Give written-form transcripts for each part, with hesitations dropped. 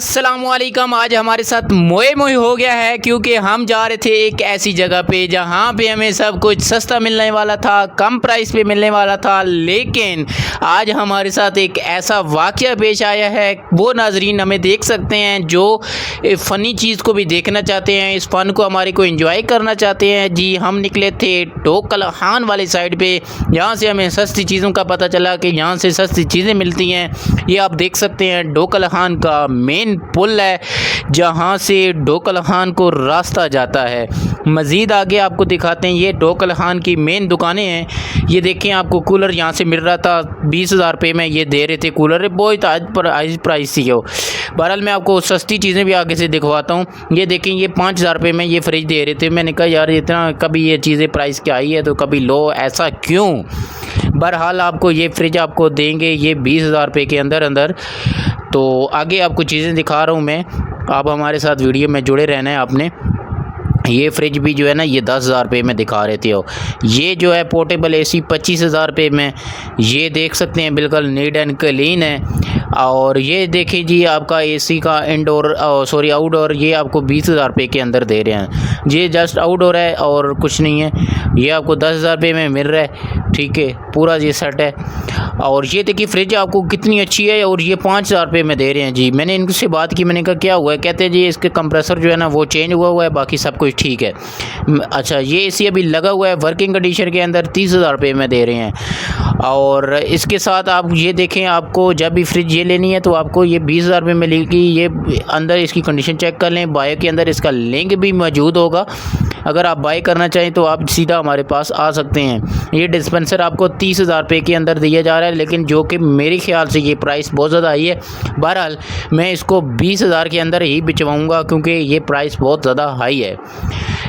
अस्सलामुअलैकुम। आज हमारे साथ मोए मोए हो गया है क्योंकि हम जा रहे थे एक ऐसी जगह पे जहाँ पे हमें सब कुछ सस्ता मिलने वाला था, कम प्राइस पे मिलने वाला था। लेकिन आज हमारे साथ एक ऐसा वाक़या पेश आया है, वो नाजरीन हमें देख सकते हैं जो फ़नी चीज़ को भी देखना चाहते हैं, इस फ़न को हमारे को एंजॉय करना चाहते हैं। जी, हम निकले थे ढोकल खान वाली साइड पे, यहाँ से हमें सस्ती चीज़ों का पता चला कि यहाँ से सस्ती चीज़ें मिलती हैं। ये आप देख सकते हैं ढोकल खान का मेन पुल है जहाँ से ढोकल खान को रास्ता जाता है। मज़ीद आगे आपको दिखाते हैं, ये ढोकल खान की मेन दुकानें हैं। ये देखें, आपको कूलर यहाँ से मिल रहा था 20,000 रुपये में, ये दे रहे थे कूलर, बहुत हाई प्राइस थी वो। बहरहाल मैं आपको सस्ती चीज़ें भी आगे से दिखवाता हूँ। ये देखें, ये 5,000 रुपये में ये फ्रिज दे रहे थे। मैंने कहा यार इतना कभी ये चीज़ें प्राइस क्या आई है तो कभी लो, ऐसा क्यों। बहरहाल आपको ये फ्रिज आपको देंगे ये 20,000 रुपये के अंदर अंदर। तो आगे आपको चीज़ें दिखा रहा हूँ मैं, आप हमारे साथ वीडियो में जुड़े रहना है आपने। ये फ्रिज भी जो है ना, ये 10,000 रुपये में दिखा रहे थे। ये जो है पोर्टेबल एसी 25,000 रुपये में, ये देख सकते हैं बिल्कुल नीट एंड क्लीन है। और ये देखिए जी, आपका एसी का इंडोर सॉरी आउटडोर, ये आपको 20,000 रुपये के अंदर दे रहे हैं। ये जस्ट आउटडोर है और कुछ नहीं है। ये आपको 10,000 रुपये में मिल रहा है, ठीक है, पूरा ये सेट है। और ये देखिए फ्रिज आपको कितनी अच्छी है और ये 5,000 रुपये में दे रहे हैं। जी, मैंने इनसे बात की, मैंने कहा क्या हुआ है, कहते हैं जी इसके कंप्रेसर जो है ना वो चेंज हुआ है, बाकी सब कुछ ठीक है। अच्छा, ये एसी अभी लगा हुआ है वर्किंग कंडीशन के अंदर, 30,000 रुपये में दे रहे हैं। और इसके साथ आप ये देखें, आपको जब भी फ्रिज ये लेनी है तो आपको ये 20,000 रुपये में मिलेगी। ये अंदर इसकी कंडीशन चेक कर लें, बायो के अंदर इसका लिंक भी मौजूद होगा। अगर आप बाय करना चाहें तो आप सीधा हमारे पास आ सकते हैं। ये डिस्पेंसर आपको 30,000 रुपये के अंदर दिया जा रहा है, लेकिन जो कि मेरे ख्याल से ये प्राइस बहुत ज़्यादा हाई है। बहरहाल मैं इसको 20,000 के अंदर ही बिचवाऊँगा क्योंकि ये प्राइस बहुत ज़्यादा हाई है।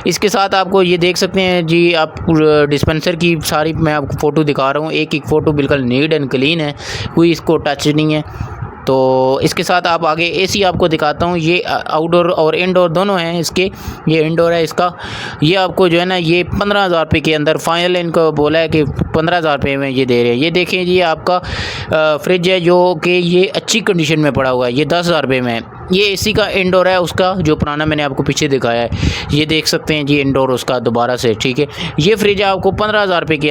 इसके साथ आपको ये देख सकते हैं जी, आप डिस्पेंसर की सारी मैं आपको फ़ोटो दिखा रहा हूँ, एक एक फ़ोटो बिल्कुल नीट एंड क्लीन है, कोई इसको टच नहीं है। तो इसके साथ आप आगे एसी आपको दिखाता हूँ। ये आउटडोर और इनडोर दोनों हैं इसके। ये इनडोर है इसका, ये आपको जो है ना ये 15,000 रुपये के अंदर फाइनल इनको बोला है कि 15,000 रुपये में ये दे रहे हैं। ये देखें जी, आपका फ्रिज है जो कि ये अच्छी कंडीशन में पड़ा हुआ है, ये 10,000 रुपये में है। ये एसी का इंडोर है उसका, जो पुराना मैंने आपको पीछे दिखाया है, ये देख सकते हैं जी इंडोर उसका दोबारा से, ठीक है। ये फ्रिज है आपको 15,000 रुपये के अंदर